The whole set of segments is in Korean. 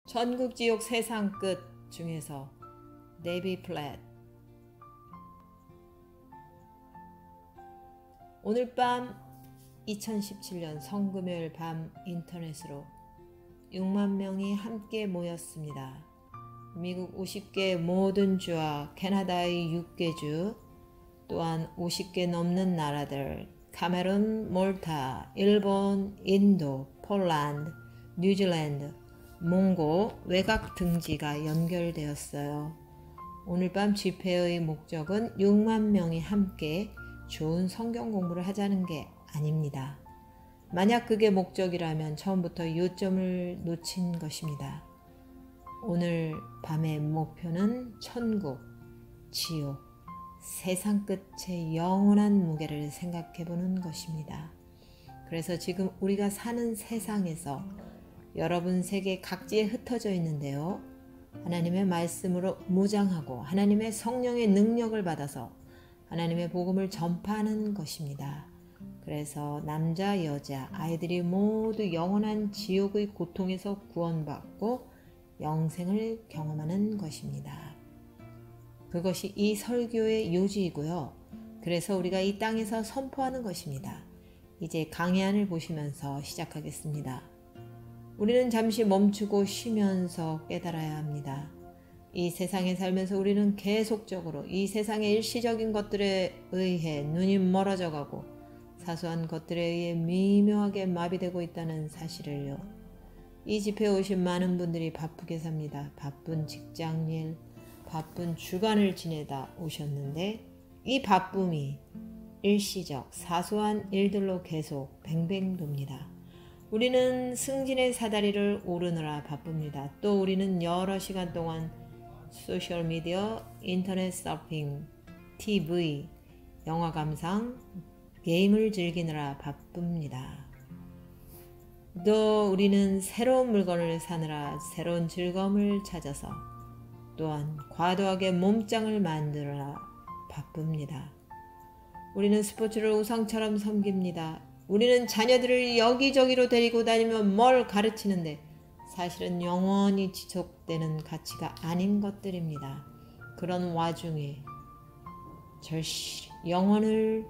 천국 지옥 세상 끝 중에서 네비 플랫. 오늘 밤 2017년 성금요일 밤 인터넷으로 6만 명이 함께 모였습니다. 미국 50개 모든 주와 캐나다의 6개 주, 또한 50개 넘는 나라들, 카메룬, 몰타, 일본, 인도, 폴란드, 뉴질랜드, 몽고, 외곽 등지가 연결되었어요. 오늘 밤 집회의 목적은 6만 명이 함께 좋은 성경 공부를 하자는 게 아닙니다. 만약 그게 목적이라면 처음부터 요점을 놓친 것입니다. 오늘 밤의 목표는 천국, 지옥, 세상 끝의 영원한 무게를 생각해보는 것입니다. 그래서 지금 우리가 사는 세상에서 여러분 세계 각지에 흩어져 있는데요. 하나님의 말씀으로 무장하고 하나님의 성령의 능력을 받아서 하나님의 복음을 전파하는 것입니다. 그래서 남자, 여자, 아이들이 모두 영원한 지옥의 고통에서 구원받고 영생을 경험하는 것입니다. 그것이 이 설교의 요지이고요. 그래서 우리가 이 땅에서 선포하는 것입니다. 이제 강해안을 보시면서 시작하겠습니다. 우리는 잠시 멈추고 쉬면서 깨달아야 합니다. 이 세상에 살면서 우리는 계속적으로 이 세상의 일시적인 것들에 의해 눈이 멀어져 가고 사소한 것들에 의해 미묘하게 마비되고 있다는 사실을요. 이 집회에 오신 많은 분들이 바쁘게 삽니다. 바쁜 직장일, 바쁜 주간을 지내다 오셨는데 이 바쁨이 일시적 사소한 일들로 계속 뱅뱅 돕니다. 우리는 승진의 사다리를 오르느라 바쁩니다. 또 우리는 여러 시간 동안 소셜미디어, 인터넷 서핑, TV, 영화 감상, 게임을 즐기느라 바쁩니다. 또 우리는 새로운 물건을 사느라 새로운 즐거움을 찾아서 또한 과도하게 몸짱을 만들느라 바쁩니다. 우리는 스포츠를 우상처럼 섬깁니다. 우리는 자녀들을 여기저기로 데리고 다니며 뭘 가르치는데 사실은 영원히 지속되는 가치가 아닌 것들입니다. 그런 와중에 절실히 영혼을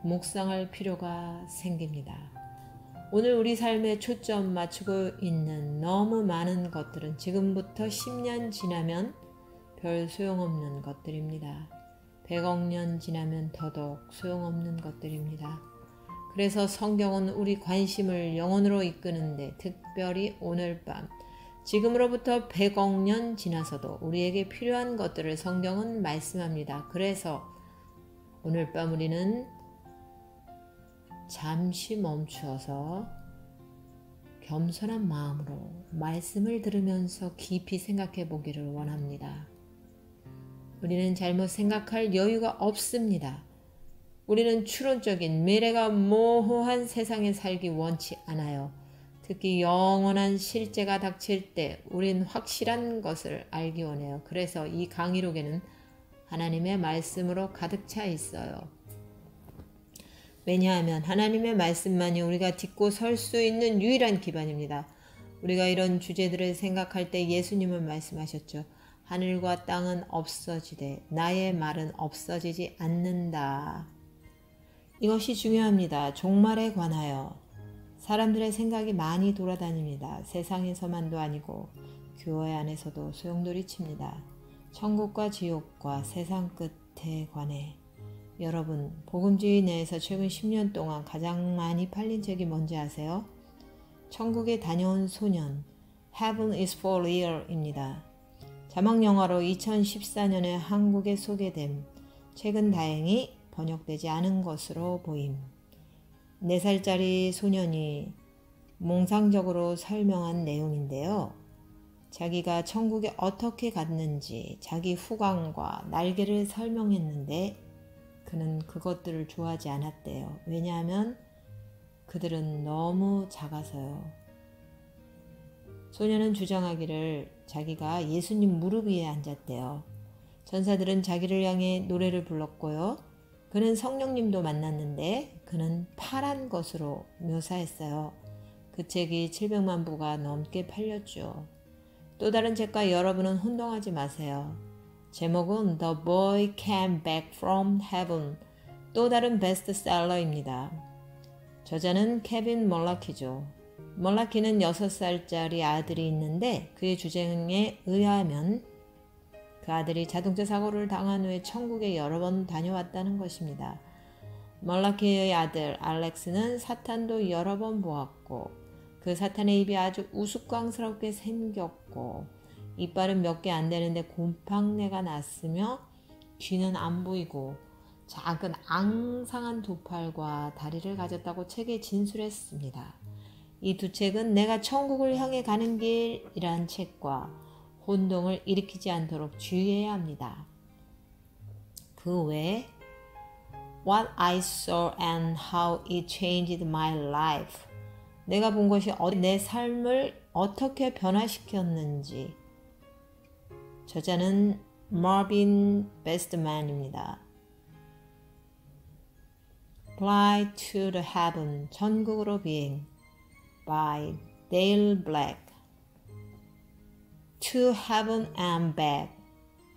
묵상할 필요가 생깁니다. 오늘 우리 삶에 초점 맞추고 있는 너무 많은 것들은 지금부터 10년 지나면 별 소용없는 것들입니다. 100억 년 지나면 더더욱 소용없는 것들입니다. 그래서 성경은 우리 관심을 영혼으로 이끄는데 특별히 오늘 밤, 지금으로부터 100억 년 지나서도 우리에게 필요한 것들을 성경은 말씀합니다. 그래서 오늘 밤 우리는 잠시 멈추어서 겸손한 마음으로 말씀을 들으면서 깊이 생각해 보기를 원합니다. 우리는 잘못 생각할 여유가 없습니다. 우리는 추론적인 미래가 모호한 세상에 살기 원치 않아요. 특히 영원한 실제가 닥칠 때 우린 확실한 것을 알기 원해요. 그래서 이 강의록에는 하나님의 말씀으로 가득 차 있어요. 왜냐하면 하나님의 말씀만이 우리가 딛고 설 수 있는 유일한 기반입니다. 우리가 이런 주제들을 생각할 때 예수님은 말씀하셨죠. 하늘과 땅은 없어지되 나의 말은 없어지지 않는다. 이것이 중요합니다. 종말에 관하여 사람들의 생각이 많이 돌아다닙니다. 세상에서만도 아니고 교회 안에서도 소용돌이칩니다. 천국과 지옥과 세상 끝에 관해 여러분, 복음주의 내에서 최근 10년 동안 가장 많이 팔린 책이 뭔지 아세요? 천국에 다녀온 소년, Heaven is for Real입니다. 자막영화로 2014년에 한국에 소개됨, 최근 다행히 번역되지 않은 것으로 보임. 4살짜리 소년이 몽상적으로 설명한 내용인데요. 자기가 천국에 어떻게 갔는지 자기 후광과 날개를 설명했는데 그는 그것들을 좋아하지 않았대요. 왜냐하면 그들은 너무 작아서요. 소년은 주장하기를 자기가 예수님 무릎 위에 앉았대요. 전사들은 자기를 향해 노래를 불렀고요. 그는 성령님도 만났는데 그는 파란 것으로 묘사했어요. 그 책이 700만 부가 넘게 팔렸죠. 또 다른 책과 여러분은 혼동하지 마세요. 제목은 The Boy Came Back from Heaven, 또 다른 베스트셀러입니다. 저자는 케빈 멀라키죠. 멀라키는 6살짜리 아들이 있는데 그의 주장에 의하면 그 아들이 자동차 사고를 당한 후에 천국에 여러 번 다녀왔다는 것입니다. 멀라키의 아들 알렉스는 사탄도 여러 번 보았고 그 사탄의 입이 아주 우스꽝스럽게 생겼고 이빨은 몇 개 안 되는데 곰팡내가 났으며 귀는 안 보이고 작은 앙상한 두 팔과 다리를 가졌다고 책에 진술했습니다. 이 두 책은 내가 천국을 향해 가는 길이란 책과 혼동을 일으키지 않도록 주의해야 합니다. 그 외에 What I saw and how it changed my life, 내가 본 것이 내 삶을 어떻게 변화시켰는지. 저자는 마빈 베스트만입니다. Fly to the Heaven, 천국으로 비행 by Dale Black. To Heaven and Back,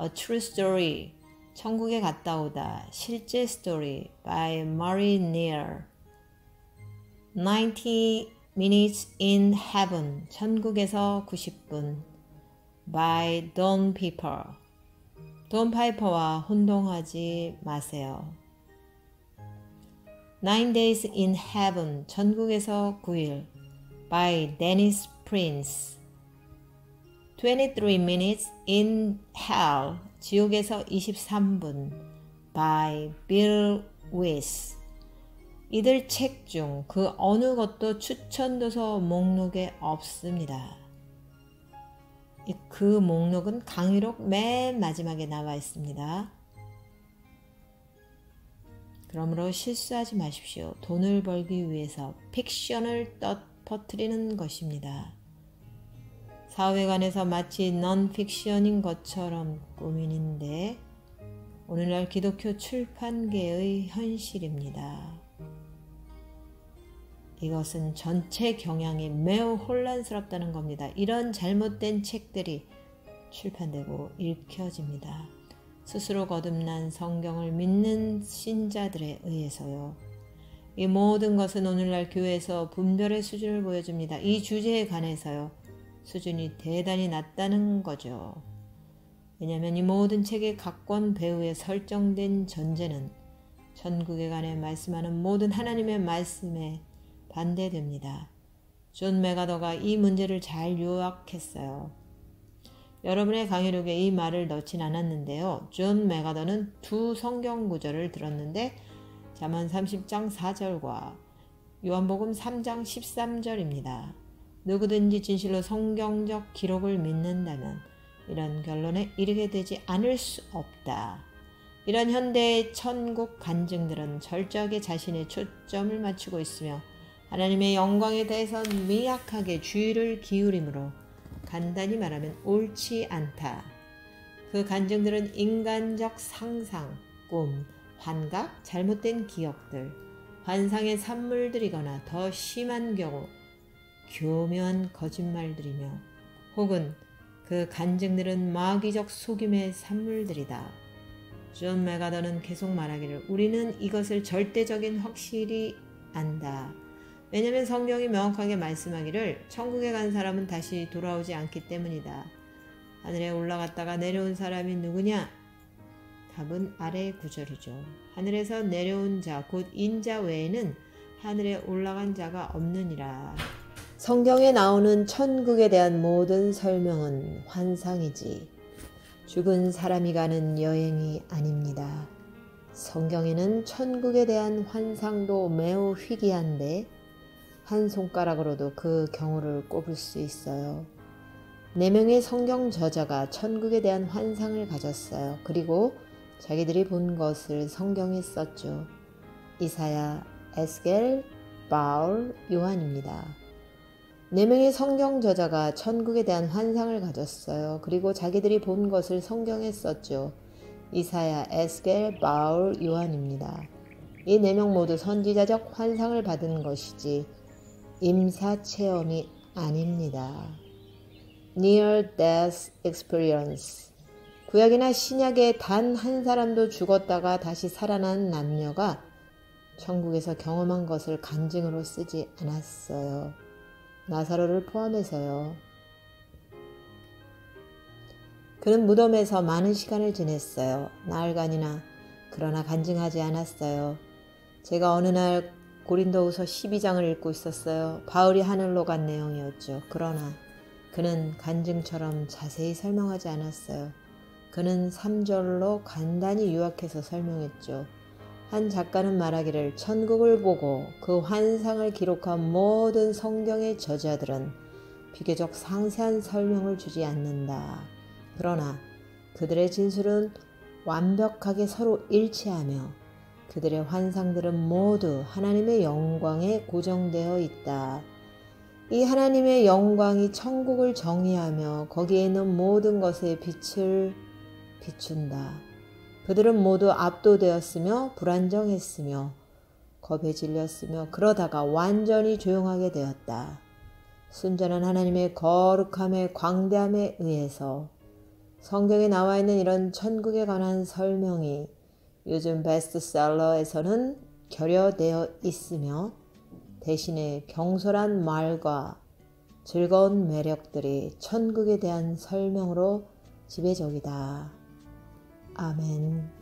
A True Story, 천국에 갔다 오다, 실제 스토리 by Murray Neal. 90 Minutes in Heaven, 천국에서 90분 by Don Piper. 돈 파이퍼와 혼동하지 마세요. 9 Days in Heaven, 천국에서 9일 by Dennis Prince. 23 Minutes in Hell, 지옥에서 23분 by Bill Weiss. 이들 책 중 그 어느 것도 추천도서 목록에 없습니다. 그 목록은 강의록 맨 마지막에 나와 있습니다. 그러므로 실수하지 마십시오. 돈을 벌기 위해서 픽션을 퍼뜨리는 것입니다. 사회관에서 마치 넌픽션인 것처럼 꾸미는데 오늘날 기독교 출판계의 현실입니다. 이것은 전체 경향이 매우 혼란스럽다는 겁니다. 이런 잘못된 책들이 출판되고 읽혀집니다. 스스로 거듭난 성경을 믿는 신자들에 의해서요. 이 모든 것은 오늘날 교회에서 분별의 수준을 보여줍니다. 이 주제에 관해서요. 수준이 대단히 낮다는 거죠. 왜냐하면 이 모든 책의 각권 배후에 설정된 전제는 천국에 관해 말씀하는 모든 하나님의 말씀에 반대됩니다. 존 맥아더가 이 문제를 잘 요약했어요. 여러분의 강의록에 이 말을 넣진 않았는데요. 존 맥아더는 두 성경 구절을 들었는데 잠언 30장 4절과 요한복음 3장 13절입니다. 누구든지 진실로 성경적 기록을 믿는다면 이런 결론에 이르게 되지 않을 수 없다. 이런 현대의 천국 간증들은 철저하게 자신의 초점을 맞추고 있으며 하나님의 영광에 대해서 미약하게 주의를 기울이므로 간단히 말하면 옳지 않다. 그 간증들은 인간적 상상, 꿈, 환각, 잘못된 기억들, 환상의 산물들이거나 더 심한 경우 교묘한 거짓말들이며 혹은 그 간증들은 마귀적 속임의 산물들이다. 존 맥아더는 계속 말하기를 우리는 이것을 절대적인 확실히 안다. 왜냐하면 성경이 명확하게 말씀하기를 천국에 간 사람은 다시 돌아오지 않기 때문이다. 하늘에 올라갔다가 내려온 사람이 누구냐? 답은 아래의 구절이죠. 하늘에서 내려온 자, 곧 인자 외에는 하늘에 올라간 자가 없느니라. 성경에 나오는 천국에 대한 모든 설명은 환상이지 죽은 사람이 가는 여행이 아닙니다. 성경에는 천국에 대한 환상도 매우 희귀한데 한 손가락으로도 그 경우를 꼽을 수 있어요. 4명의 성경 저자가 천국에 대한 환상을 가졌어요. 그리고 자기들이 본 것을 성경에 썼죠. 이사야, 에스겔, 바울, 요한입니다. 4명의 성경 저자가 천국에 대한 환상을 가졌어요. 그리고 자기들이 본 것을 성경에 썼죠. 이사야, 에스겔, 바울, 요한입니다. 이 4명 모두 선지자적 환상을 받은 것이지 임사 체험이 아닙니다. Near Death Experience. 구약이나 신약에 단 한 사람도 죽었다가 다시 살아난 남녀가 천국에서 경험한 것을 간증으로 쓰지 않았어요. 나사로를 포함해서요. 그는 무덤에서 많은 시간을 지냈어요. 나흘간이나. 그러나 간증하지 않았어요. 제가 어느 날 고린도후서 12장을 읽고 있었어요. 바울이 하늘로 간 내용이었죠. 그러나 그는 간증처럼 자세히 설명하지 않았어요. 그는 3절로 간단히 요약해서 설명했죠. 한 작가는 말하기를 천국을 보고 그 환상을 기록한 모든 성경의 저자들은 비교적 상세한 설명을 주지 않는다. 그러나 그들의 진술은 완벽하게 서로 일치하며 그들의 환상들은 모두 하나님의 영광에 고정되어 있다. 이 하나님의 영광이 천국을 정의하며 거기에 있는 모든 것에 빛을 비춘다. 그들은 모두 압도되었으며 불안정했으며 겁에 질렸으며 그러다가 완전히 조용하게 되었다. 순전한 하나님의 거룩함의 광대함에 의해서 성경에 나와 있는 이런 천국에 관한 설명이 요즘 베스트셀러에서는 결여되어 있으며 대신에 경솔한 말과 즐거운 매력들이 천국에 대한 설명으로 지배적이다. 아멘.